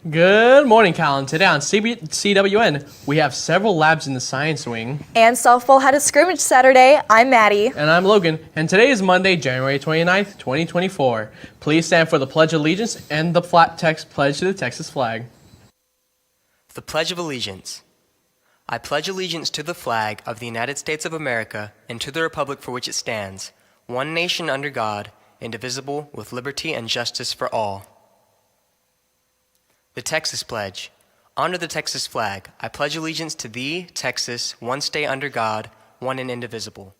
Good morning, Calallen. Today on CWN, we have several labs in the science wing. And softball had a scrimmage Saturday. I'm Maddie. And I'm Logan. And today is Monday, January 29th, 2024. Please stand for the Pledge of Allegiance and the flat text pledge to the Texas flag. The Pledge of Allegiance. I pledge allegiance to the flag of the United States of America and to the republic for which it stands, one nation under God, indivisible, with liberty and justice for all. The Texas Pledge. Under the Texas flag, I pledge allegiance to thee, Texas, one state under God, one and indivisible.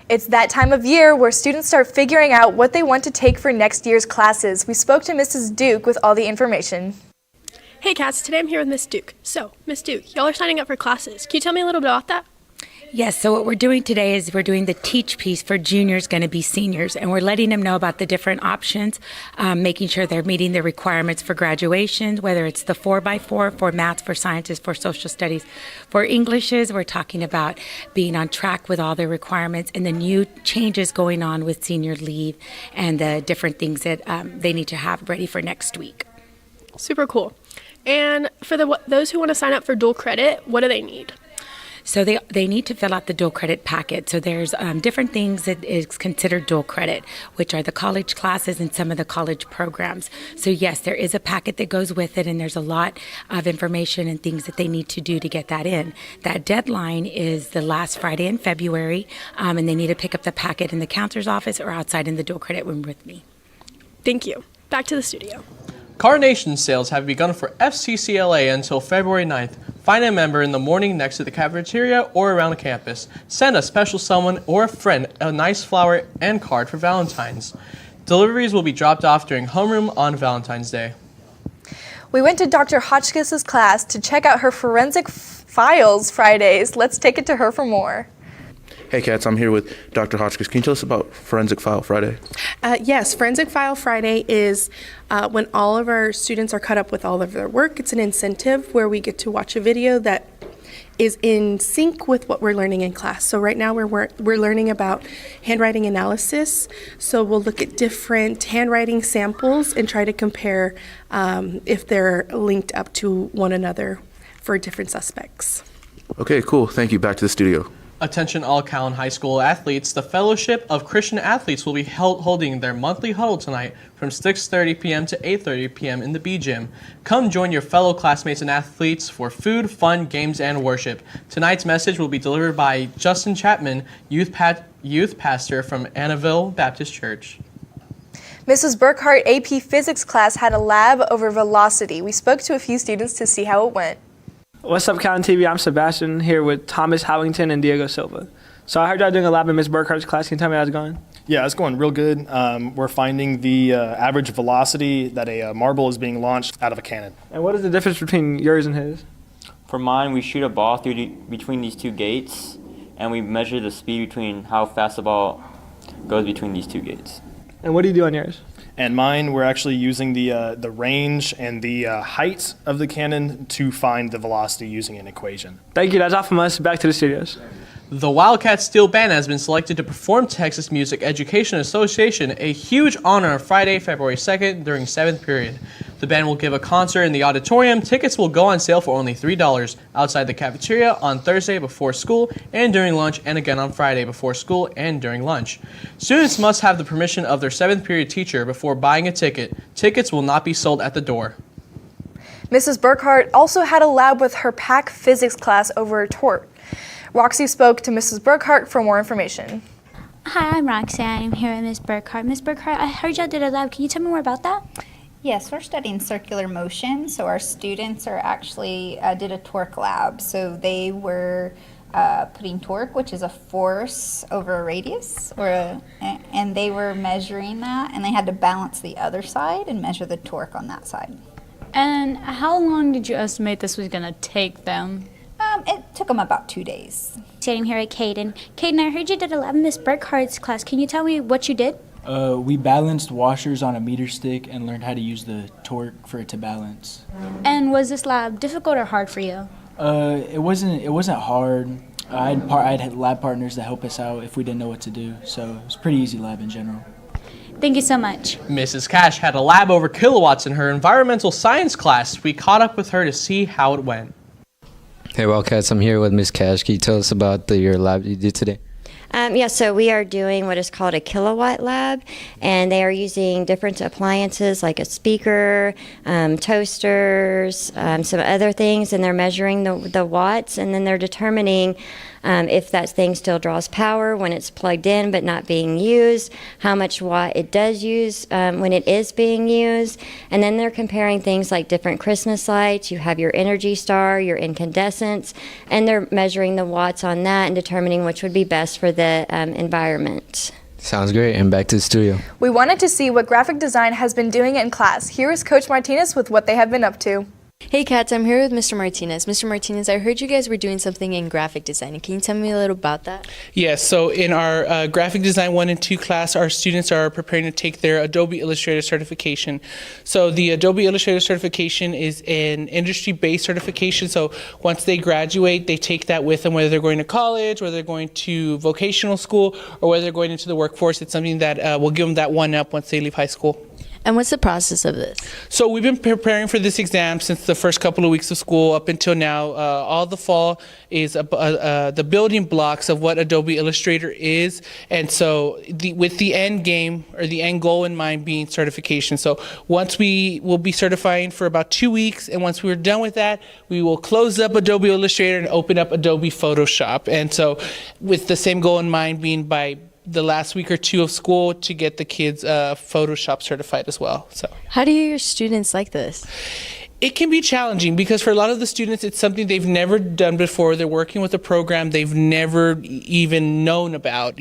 It's that time of year where students start figuring out what they want to take for next year's classes. We spoke to Mrs. Duke with all the information. Hey Cats, today I'm here with Miss Duke. So, Miss Duke, y'all are signing up for classes. Can you tell me a little bit about that? Yes, so what we're doing today is we're doing the teach piece for juniors going to be seniors, and we're letting them know about the different options, making sure they're meeting the requirements for graduation, whether it's the 4x4 for math, for sciences, for social studies. For Englishes, we're talking about being on track with all the requirements and the new changes going on with senior leave and the different things that they need to have ready for next week. Super cool. And for those who want to sign up for dual credit, what do they need? So they need to fill out the dual credit packet. So there's different things that is considered dual credit, which are the college classes and some of the college programs. So yes, there is a packet that goes with it, and there's a lot of information and things that they need to do to get that in. That deadline is the last Friday in February, and they need to pick up the packet in the counselor's office or outside in the dual credit room with me. Thank you. Back to the studio. Carnation sales have begun for FCCLA until February 9th. Find a member in the morning next to the cafeteria or around the campus. Send a special someone or a friend a nice flower and card for Valentine's. Deliveries will be dropped off during homeroom on Valentine's Day. We went to Dr. Hotchkiss's class to check out her forensic files Fridays. Let's take it to her for more. Hey Cats, I'm here with Dr. Hotchkiss. Can you tell us about Forensic File Friday? Yes, Forensic File Friday is when all of our students are caught up with all of their work. It's an incentive where we get to watch a video that is in sync with what we're learning in class. So right now we're learning about handwriting analysis. So we'll look at different handwriting samples and try to compare if they're linked up to one another for different suspects. Okay, cool. Thank you. Back to the studio. Attention all Calallen High School athletes, the Fellowship of Christian Athletes will be holding their monthly huddle tonight from 6:30 p.m. to 8:30 p.m. in the B Gym. Come join your fellow classmates and athletes for food, fun, games, and worship. Tonight's message will be delivered by Justin Chapman, youth pastor from Annaville Baptist Church. Mrs. Burkhart AP Physics class had a lab over velocity. We spoke to a few students to see how it went. What's up, Calallen TV? I'm Sebastian here with Thomas Howington and Diego Silva. So I heard y'all doing a lab in Ms. Burkhart's class. Can you tell me how it's going? Yeah, it's going real good. We're finding the average velocity that a marble is being launched out of a cannon. And what is the difference between yours and his? For mine, we shoot a ball between these two gates, and we measure the speed between how fast the ball goes between these two gates. And what do you do on yours? And mine, we're actually using the range and the height of the cannon to find the velocity using an equation. Thank you. That's all from us. Back to the studios. The Wildcat Steel Band has been selected to perform Texas Music Education Association, a huge honor on Friday, February 2nd during 7th period. The band will give a concert in the auditorium. Tickets will go on sale for only $3 outside the cafeteria on Thursday before school and during lunch, and again on Friday before school and during lunch. Students must have the permission of their 7th period teacher before buying a ticket. Tickets will not be sold at the door. Mrs. Burkhart also had a lab with her PAC physics class over a tort. Roxy spoke to Mrs. Burkhart for more information. Hi, I'm Roxy. I'm here with Ms. Burkhart. Ms. Burkhart, I heard y'all did a lab. Can you tell me more about that? Yes, we're studying circular motion. So our students are actually did a torque lab. So they were putting torque, which is a force over a radius, and they were measuring that, and they had to balance the other side and measure the torque on that side. And how long did you estimate this was going to take them? It took them about 2 days. Sitting here at Caden. Caden, I heard you did a lab in Miss Burkhart's class. Can you tell me what you did? We balanced washers on a meter stick and learned how to use the torque for it to balance. And was this lab difficult or hard for you? It wasn't hard. I had lab partners to help us out if we didn't know what to do, so it was a pretty easy lab in general. Thank you so much. Mrs. Cash had a lab over kilowatts in her environmental science class. We caught up with her to see how it went. Hey Wildcats, I'm here with Miss Cash. Can you tell us about your lab you did today? So we are doing what is called a kilowatt lab, and they are using different appliances like a speaker, toasters, some other things, and they're measuring the watts, and then they're determining if that thing still draws power when it's plugged in but not being used, how much watt it does use when it is being used, and then they're comparing things like different Christmas lights. You have your Energy Star, your incandescents, and they're measuring the watts on that and determining which would be best for the environment. Sounds great, and back to the studio. We wanted to see what graphic design has been doing in class. Here is Coach Martinez with what they have been up to. Hey Cats, I'm here with Mr. Martinez. Mr. Martinez, I heard you guys were doing something in graphic design. Can you tell me a little about that? Yes, so in our graphic design 1 and 2 class, our students are preparing to take their Adobe Illustrator certification. So the Adobe Illustrator certification is an industry-based certification. So once they graduate, they take that with them, whether they're going to college, whether they're going to vocational school, or whether they're going into the workforce. It's something that will give them that one up once they leave high school. And what's the process of this? So we've been preparing for this exam since the first couple of weeks of school up until now. All the fall is the building blocks of what Adobe Illustrator is. And so with the end game or the end goal in mind being certification. So once we will be certifying for about 2 weeks, and once we're done with that, we will close up Adobe Illustrator and open up Adobe Photoshop. And so with the same goal in mind being by the last week or 2 of school to get the kids Photoshop certified as well. So how do your students like this? It can be challenging because for a lot of the students, it's something they've never done before. They're working with a program they've never even known about,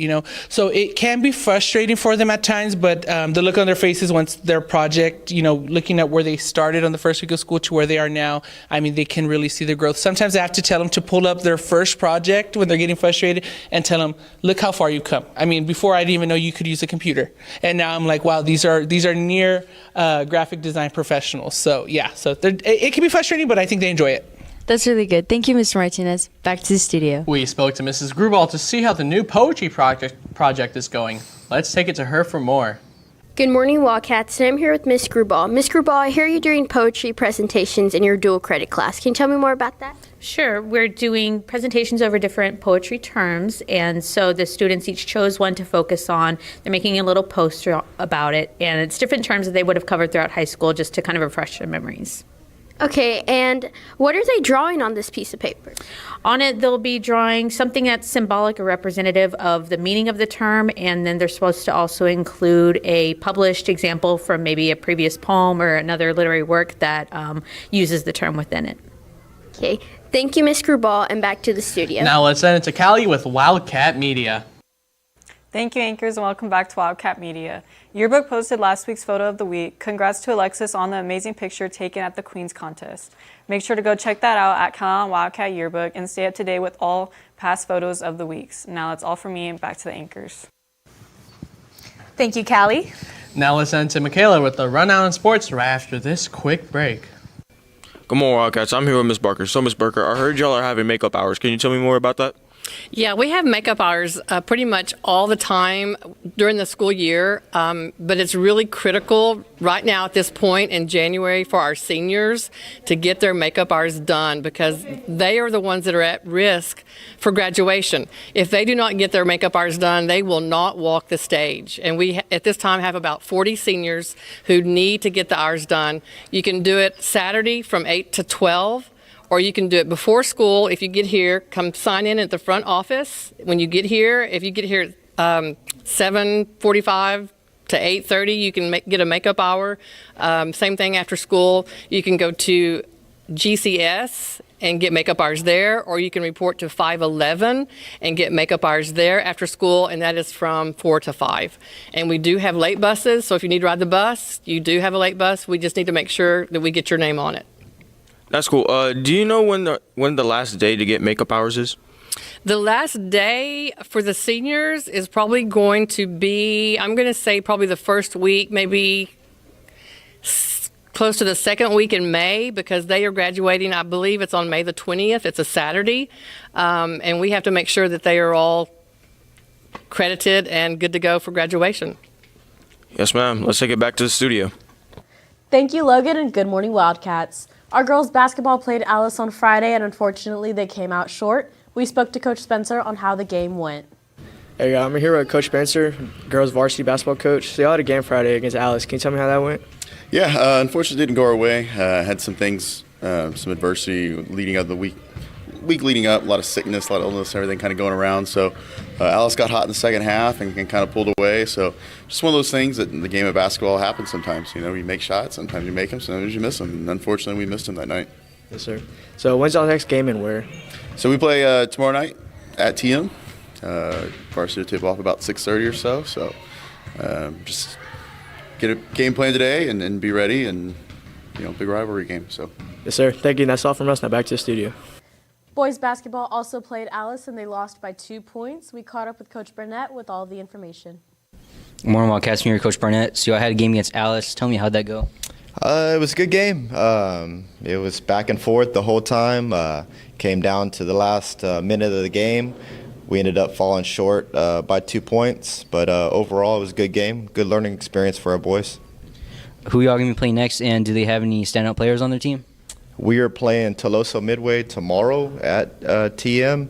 So it can be frustrating for them at times, but the look on their faces once their project, looking at where they started on the first week of school to where they are now, they can really see the growth. Sometimes I have to tell them to pull up their first project when they're getting frustrated and tell them, look how far you've come. Before I didn't even know you could use a computer. And now I'm like, wow, these are near graphic design professionals. So yeah, it can be frustrating, but I think they enjoy it. That's really good. Thank you, Mr. Martinez. Back to the studio. We spoke to Mrs. Grubal to see how the new poetry project is going. Let's take it to her for more. Good morning, Wildcats. Today I'm here with Miss Grubal. Miss Grubal, I hear you're doing poetry presentations in your dual credit class. Can you tell me more about that? Sure. We're doing presentations over different poetry terms, and so the students each chose one to focus on. They're making a little poster about it, and it's different terms that they would have covered throughout high school just to kind of refresh their memories. Okay, and what are they drawing on this piece of paper? On it, they'll be drawing something that's symbolic or representative of the meaning of the term, and then they're supposed to also include a published example from maybe a previous poem or another literary work that uses the term within it. Okay, thank you, Ms. Grubal, and back to the studio. Now let's send it to Callie with Wildcat Media. Thank you, anchors, and welcome back to Wildcat Media. Yearbook posted last week's photo of the week. Congrats to Alexis on the amazing picture taken at the Queen's Contest. Make sure to go check that out at Calallen Wildcat Yearbook and stay up to date with all past photos of the weeks. Now that's all from me, and back to the anchors. Thank you, Callie. Now let's send it to Michaela with the rundown on sports right after this quick break. Good morning, Wildcats. I'm here with Miss Barker. So, Miss Barker, I heard y'all are having makeup hours. Can you tell me more about that? Yeah, we have makeup hours pretty much all the time during the school year, but it's really critical right now at this point in January for our seniors to get their makeup hours done because they are the ones that are at risk for graduation. If they do not get their makeup hours done, they will not walk the stage. And we at this time have about 40 seniors who need to get the hours done. You can do it Saturday from 8 to 12. Or you can do it before school. If you get here, come sign in at the front office. When you get here, if you get here at 7:45 to 8:30, you can get a makeup hour. Same thing after school. You can go to GCS and get makeup hours there, or you can report to 511 and get makeup hours there after school, and that is from 4 to 5. And we do have late buses, so if you need to ride the bus, you do have a late bus. We just need to make sure that we get your name on it. That's cool. Do you know when the last day to get makeup hours is? The last day for the seniors is probably going to be, I'm going to say probably the first week, maybe close to the second week in May, because they are graduating, I believe it's on May the 20th. It's a Saturday. And we have to make sure that they are all credited and good to go for graduation. Yes, ma'am. Let's take it back to the studio. Thank you, Logan, and good morning, Wildcats. Our girls basketball played Alice on Friday, and unfortunately they came out short. We spoke to Coach Spencer on how the game went. Hey, I'm here with Coach Spencer, girls varsity basketball coach. So y'all had a game Friday against Alice. Can you tell me how that went? Yeah, unfortunately it didn't go our way. Had some things, some adversity leading up the week leading up, a lot of sickness, a lot of illness, everything kind of going around. So Alice got hot in the second half and kind of pulled away. So just one of those things that in the game of basketball happens sometimes. You know, you make shots, sometimes you make them, sometimes you miss them. And unfortunately, we missed them that night. Yes, sir. So when's y'all's next game and where? So we play tomorrow night at TM. Varsity will tip off about 6:30 or so. So just get a game plan today and be ready, and big rivalry game. So yes, sir. Thank you. And that's all from us. Now back to the studio. Boys basketball also played Alice, and they lost by 2 points. We caught up with Coach Burnett with all the information. Good morning, Wildcats. I'm here, Coach Barnett. So I had a game against Alice. Tell me, how'd that go? It was a good game. It was back and forth the whole time. Came down to the last minute of the game. We ended up falling short by 2 points, but overall it was a good game, good learning experience for our boys. Who y'all going to be playing next, and do they have any standout players on their team? We are playing Toloso Midway tomorrow at TM.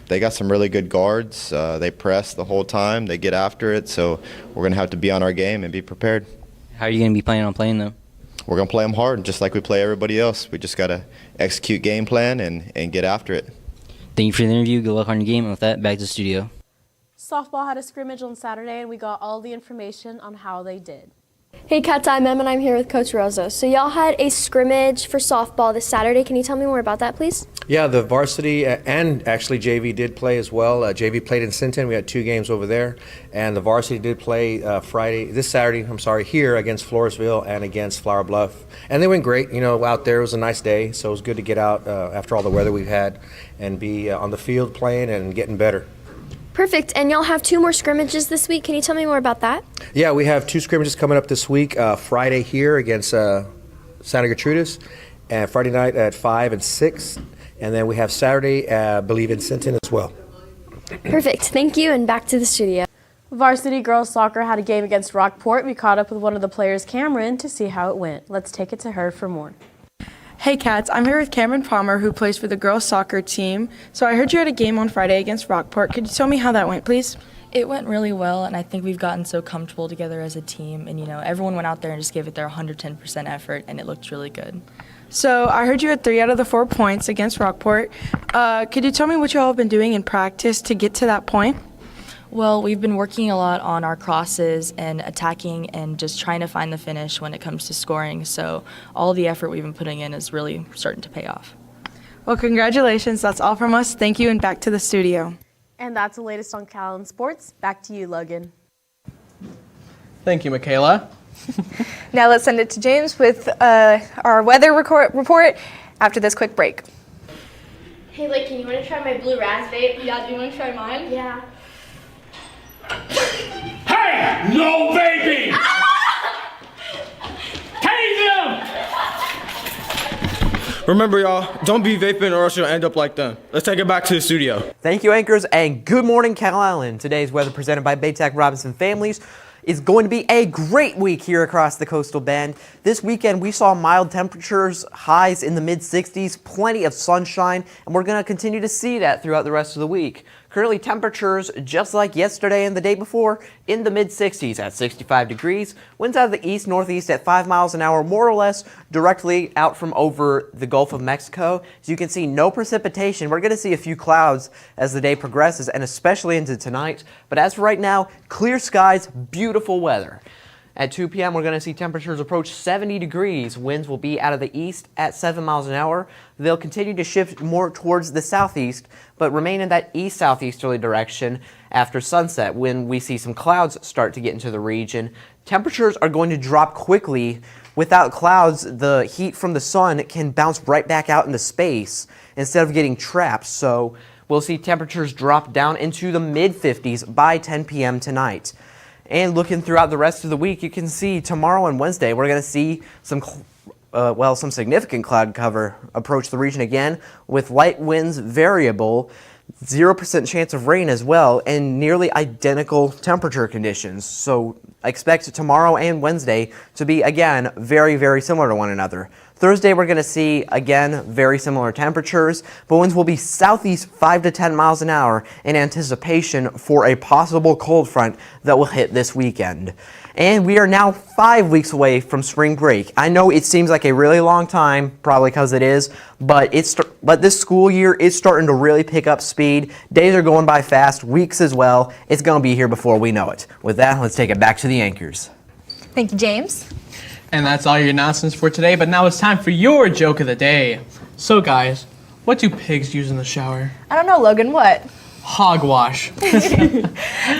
They got some really good guards. They press the whole time. They get after it, so we're going to have to be on our game and be prepared. How are you going to be planning on playing them? We're going to play them hard, just like we play everybody else. We just got to execute game plan and get after it. Thank you for the interview. Good luck on your game. And with that, back to the studio. Softball had a scrimmage on Saturday, and we got all the information on how they did. Hey Cats, I'm Em and I'm here with Coach Rosa. So y'all had a scrimmage for softball this Saturday. Can you tell me more about that, please? Yeah, the varsity and actually JV did play as well. JV played in Sinton. We had 2 games over there. And the varsity did play this Saturday, here against Floresville and against Flower Bluff. And they went great. Out there, it was a nice day. So it was good to get out after all the weather we've had and be on the field playing and getting better. Perfect. And y'all have 2 more scrimmages this week. Can you tell me more about that? Yeah, we have 2 scrimmages coming up this week. Friday here against Santa Gertrudis, and Friday night at 5 and 6. And then we have Saturday, I believe, in Sinton as well. Perfect. Thank you, and back to the studio. Varsity girls soccer had a game against Rockport. We caught up with one of the players, Cameron, to see how it went. Let's take it to her for more. Hey Cats, I'm here with Cameron Palmer, who plays for the girls soccer team. So I heard you had a game on Friday against Rockport. Could you tell me how that went, please? It went really well, and I think we've gotten so comfortable together as a team. And, everyone went out there and just gave it their 110% effort, and it looked really good. So I heard you had 3 out of the 4 points against Rockport. Could you tell me what you all have been doing in practice to get to that point? Well, we've been working a lot on our crosses and attacking and just trying to find the finish when it comes to scoring. So all the effort we've been putting in is really starting to pay off. Well, congratulations. That's all from us. Thank you, and back to the studio. And that's the latest on Calallen Sports. Back to you, Logan. Thank you, Michaela. Now let's send it to James with our weather report after this quick break. Hey, Lakin, you want to try my blue raz vape? Yeah, do you want to try mine? Yeah. Hey! No vaping! Tase them! Remember, y'all, don't be vaping or else you'll end up like them. Let's take it back to the studio. Thank you, anchors, and good morning, Calallen. Today's weather presented by Baytech Robinson Families is going to be a great week here across the coastal bend. This weekend, we saw mild temperatures, highs in the mid-60s, plenty of sunshine, and we're going to continue to see that throughout the rest of the week. Currently, temperatures, just like yesterday and the day before, in the mid-60s at 65 degrees. Winds out of the east-northeast at 5 miles an hour, more or less, directly out from over the Gulf of Mexico. As you can see, no precipitation. We're going to see a few clouds as the day progresses, and especially into tonight. But as for right now, clear skies, beautiful weather. At 2 p.m., we're going to see temperatures approach 70 degrees. Winds will be out of the east at 7 miles an hour. They'll continue to shift more towards the southeast, but remain in that east-southeasterly direction after sunset when we see some clouds start to get into the region. Temperatures are going to drop quickly. Without clouds, the heat from the sun can bounce right back out into space instead of getting trapped. So we'll see temperatures drop down into the mid-50s by 10 p.m. tonight. And looking throughout the rest of the week, you can see tomorrow and Wednesday, we're going to see some significant cloud cover approach the region again, with light winds variable, 0% chance of rain as well, and nearly identical temperature conditions. So expect tomorrow and Wednesday to be, again, very, very similar to one another. Thursday, we're going to see, again, very similar temperatures, but winds will be southeast 5 to 10 miles an hour in anticipation for a possible cold front that will hit this weekend. And we are now 5 weeks away from spring break. I know it seems like a really long time, probably because it is, but this school year is starting to really pick up speed. Days are going by fast, weeks as well. It's going to be here before we know it. With that, let's take it back to the anchors. Thank you, James. And that's all your announcements for today, but now it's time for your joke of the day. So guys, what do pigs use in the shower? I don't know, Logan, what? Hogwash.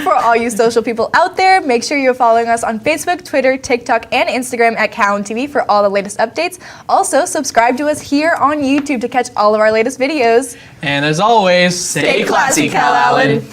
For all you social people out there, make sure you're following us on Facebook, Twitter, TikTok, and Instagram at Calallen TV for all the latest updates. Also, subscribe to us here on YouTube to catch all of our latest videos. And as always, stay classy, Calallen.